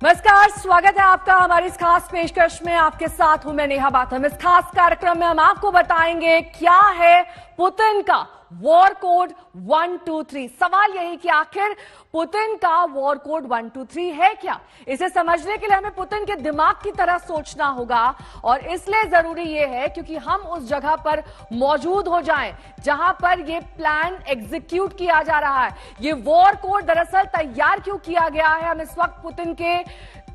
नमस्कार, स्वागत है आपका हमारी इस खास पेशकश में। आपके साथ हूं मैं नेहा बाथम। इस खास कार्यक्रम में हम आपको बताएंगे क्या है पुतिन का वॉर कोड 123। सवाल यही कि आखिर पुतिन का वॉर कोड 123 है क्या। इसे समझने के लिए हमें पुतिन के दिमाग की तरह सोचना होगा और इसलिए जरूरी यह है क्योंकि हम उस जगह पर मौजूद हो जाएं जहां पर यह प्लान एग्जीक्यूट किया जा रहा है। ये वॉर कोड दरअसल तैयार क्यों किया गया है, हम इस वक्त पुतिन के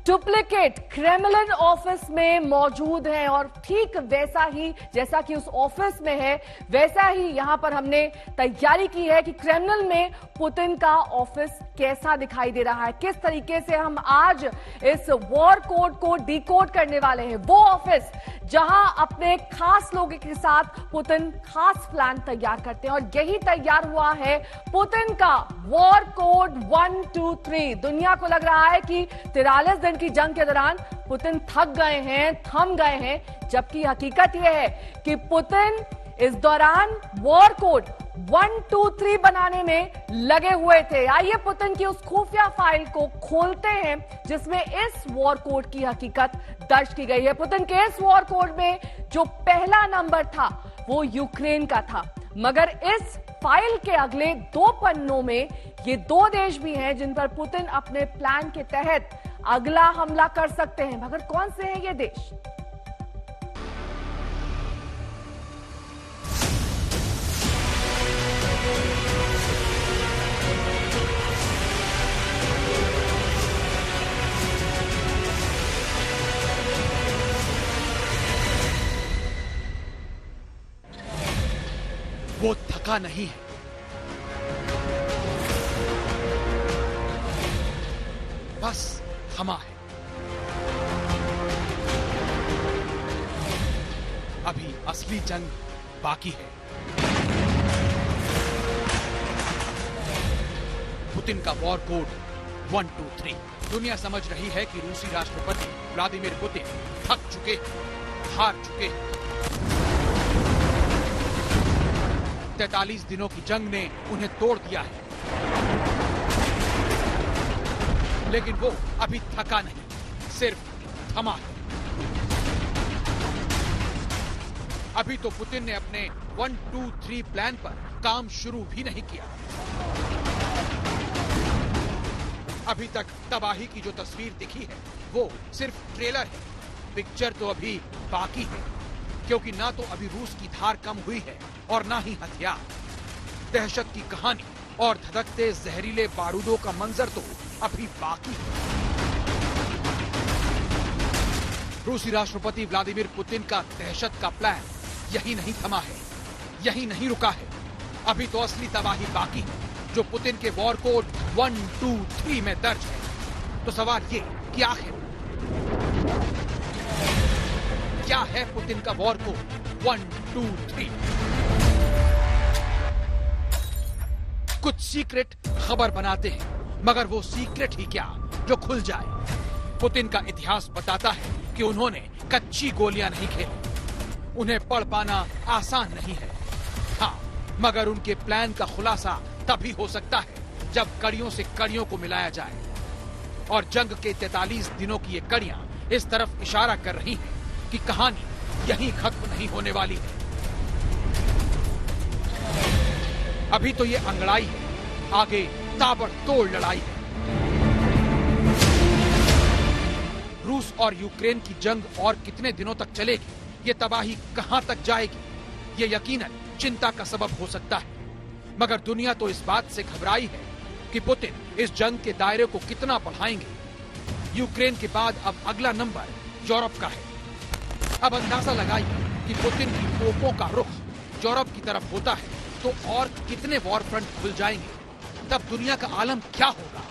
डुप्लीकेट क्रेमलिन ऑफिस में मौजूद हैं और ठीक वैसा ही जैसा कि उस ऑफिस में है वैसा ही यहां पर हमने तैयारी की है कि क्रेमलिन में पुतिन का ऑफिस कैसा दिखाई दे रहा है, किस तरीके से हम आज इस वॉर कोड को डिकोड करने वाले हैं। वो ऑफिस जहां अपने खास लोगों के साथ पुतिन खास प्लान तैयार करते हैं और यही तैयार हुआ है पुतिन का वॉर कोड 123। दुनिया को लग रहा है कि 43 दिन की जंग के दौरान पुतिन थक गए हैं, थम गए हैं, जबकि हकीकत यह है कि पुतिन इस दौरान वॉर कोड 123 बनाने में लगे हुए थे। आइए पुतिन की उस खुफिया फाइल को खोलते हैं जिसमें इस वॉर कोड की हकीकत दर्ज की गई है। पुतिन के इस वॉर कोड में जो पहला नंबर था वो यूक्रेन का था, मगर इस फाइल के अगले 2 पन्नों में ये 2 देश भी हैं जिन पर पुतिन अपने प्लान के तहत अगला हमला कर सकते हैं। मगर कौन से हैं ये देश? वो थका नहीं है, बस थमा है। अभी असली जंग बाकी है। पुतिन का वॉर कोड 123। दुनिया समझ रही है कि रूसी राष्ट्रपति व्लादिमीर पुतिन थक चुके, हार चुके। 43 दिनों की जंग ने उन्हें तोड़ दिया है, लेकिन वो अभी थका नहीं, सिर्फ थमा है। अभी तो पुतिन ने अपने 123 प्लान पर काम शुरू भी नहीं किया। अभी तक तबाही की जो तस्वीर दिखी है वो सिर्फ ट्रेलर है। पिक्चर तो अभी बाकी है, क्योंकि ना तो अभी रूस की धार कम हुई है और ना ही हथियार। दहशत की कहानी और धधकते जहरीले बारूदों का मंजर तो अभी बाकी है। रूसी राष्ट्रपति व्लादिमीर पुतिन का दहशत का प्लान यही नहीं थमा है, यही नहीं रुका है। अभी तो असली तबाही बाकी है जो पुतिन के वॉर कोड 123 में दर्ज है। तो सवाल ये कि आखिर क्या है पुतिन का वॉर कोड 123? कुछ सीक्रेट खबर बनाते हैं, मगर वो सीक्रेट ही क्या जो खुल जाए। पुतिन का इतिहास बताता है कि उन्होंने कच्ची गोलियां नहीं खेली। उन्हें पढ़ पाना आसान नहीं है। हाँ, मगर उनके प्लान का खुलासा तभी हो सकता है जब कड़ियों से कड़ियों को मिलाया जाए। और जंग के 43 दिनों की ये कड़ियां इस तरफ इशारा कर रही हैं कि कहानी यहीं खत्म नहीं होने वाली है। अभी तो ये अंगड़ाई है, आगे ताबड़तोड़ लड़ाई है। रूस और यूक्रेन की जंग और कितने दिनों तक चलेगी, ये तबाही कहां तक जाएगी, ये यकीनन चिंता का सबब हो सकता है। मगर दुनिया तो इस बात से घबराई है कि पुतिन इस जंग के दायरे को कितना बढ़ाएंगे। यूक्रेन के बाद अब अगला नंबर यूरोप का है। अब अंदाजा लगाइए कि पुतिन की तोपों का रुख यूरोप की तरफ होता है तो और कितने वॉर फ्रंट खुल जाएंगे। तब दुनिया का आलम क्या होगा,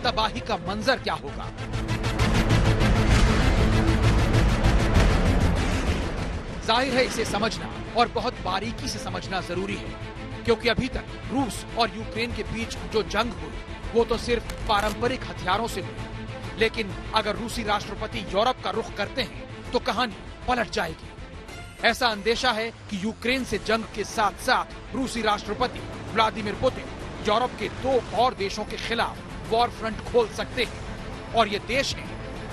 तबाही का मंजर क्या होगा। जाहिर है इसे समझना और बहुत बारीकी से समझना जरूरी है, क्योंकि अभी तक रूस और यूक्रेन के बीच जो जंग हुई वो तो सिर्फ पारंपरिक हथियारों से हुई। लेकिन अगर रूसी राष्ट्रपति यूरोप का रुख करते हैं तो कहानी पलट जाएगी। ऐसा अंदेशा है कि यूक्रेन से जंग के साथ साथ रूसी राष्ट्रपति व्लादिमीर पुतिन यूरोप के 2 और देशों के खिलाफ वॉर फ्रंट खोल सकते हैं और ये देश हैं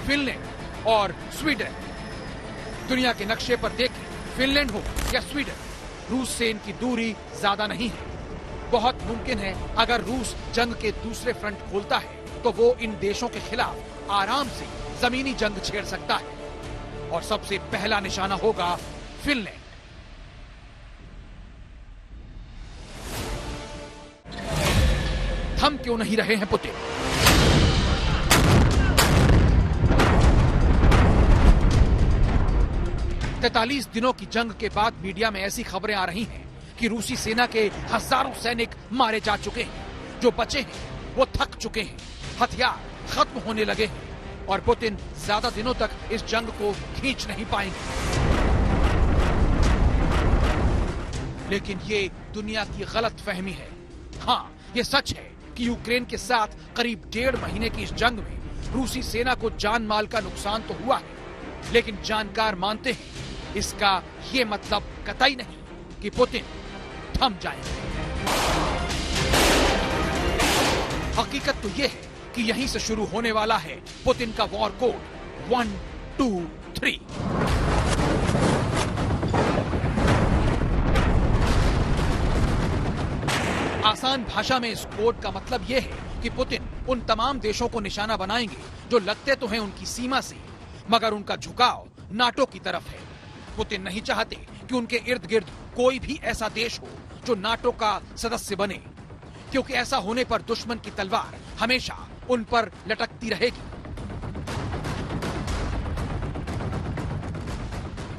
फिनलैंड और स्वीडन। दुनिया के नक्शे पर देखें, फिनलैंड हो या स्वीडन, रूस से इनकी दूरी ज्यादा नहीं है। बहुत मुमकिन है अगर रूस जंग के दूसरे फ्रंट खोलता है तो वो इन देशों के खिलाफ आराम से जमीनी जंग छेड़ सकता है और सबसे पहला निशाना होगा फिनलैंड। थम क्यों नहीं रहे हैं पुतिन? तैतालीस दिनों की जंग के बाद मीडिया में ऐसी खबरें आ रही हैं कि रूसी सेना के हजारों सैनिक मारे जा चुके हैं। जो बचे हैं वो थक चुके हैं, हथियार खत्म होने लगे हैं और पुतिन ज्यादा दिनों तक इस जंग को खींच नहीं पाएंगे। लेकिन ये दुनिया की गलत फहमी है। हाँ, ये सच है कि यूक्रेन के साथ करीब 1.5 महीने की इस जंग में रूसी सेना को जान माल का नुकसान तो हुआ है, लेकिन जानकार मानते हैं इसका ये मतलब कतई नहीं कि पुतिन थम जाएंगे। हकीकत तो ये है कि यहीं से शुरू होने वाला है पुतिन का वॉर कोड 1, 2, 3। आसान भाषा में इस कोड का मतलब यह है कि पुतिन उन तमाम देशों को निशाना बनाएंगे जो लगते तो हैं उनकी सीमा से, मगर उनका झुकाव नाटो की तरफ है। पुतिन नहीं चाहते कि उनके इर्द गिर्द कोई भी ऐसा देश हो जो नाटो का सदस्य बने, क्योंकि ऐसा होने पर दुश्मन की तलवार हमेशा उन पर लटकती रहेगी।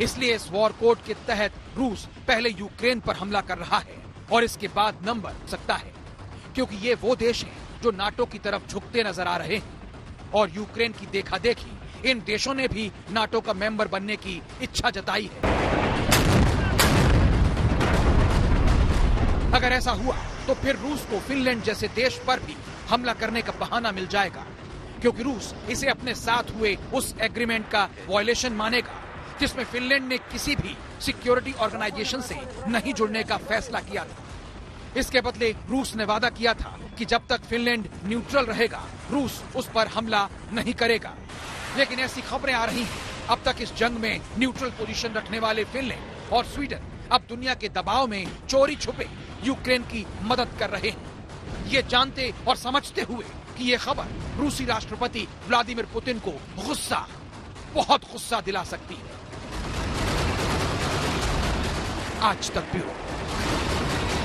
इसलिए इस वॉर कोड के तहत रूस पहले यूक्रेन पर हमला कर रहा है और इसके बाद नंबर सकता है, क्योंकि ये वो देश हैं जो नाटो की तरफ झुकते नजर आ रहे हैं और यूक्रेन की देखा देखी इन देशों ने भी नाटो का मेंबर बनने की इच्छा जताई है। अगर ऐसा हुआ तो फिर रूस को फिनलैंड जैसे देश पर भी हमला करने का बहाना मिल जाएगा, क्योंकि रूस इसे अपने साथ हुए उस एग्रीमेंट का वायलेशन मानेगा जिसमें फिनलैंड ने किसी भी सिक्योरिटी ऑर्गेनाइजेशन से नहीं जुड़ने का फैसला किया था। इसके बदले रूस ने वादा किया था कि जब तक फिनलैंड न्यूट्रल रहेगा रूस उस पर हमला नहीं करेगा। लेकिन ऐसी खबरें आ रही हैं अब तक इस जंग में न्यूट्रल पोजीशन रखने वाले फिनलैंड और स्वीडन अब दुनिया के दबाव में चोरी छुपे यूक्रेन की मदद कर रहे हैं, ये जानते और समझते हुए कि ये खबर रूसी राष्ट्रपति व्लादिमीर पुतिन को बहुत गुस्सा दिला सकती है। आज तक ब्यूरो।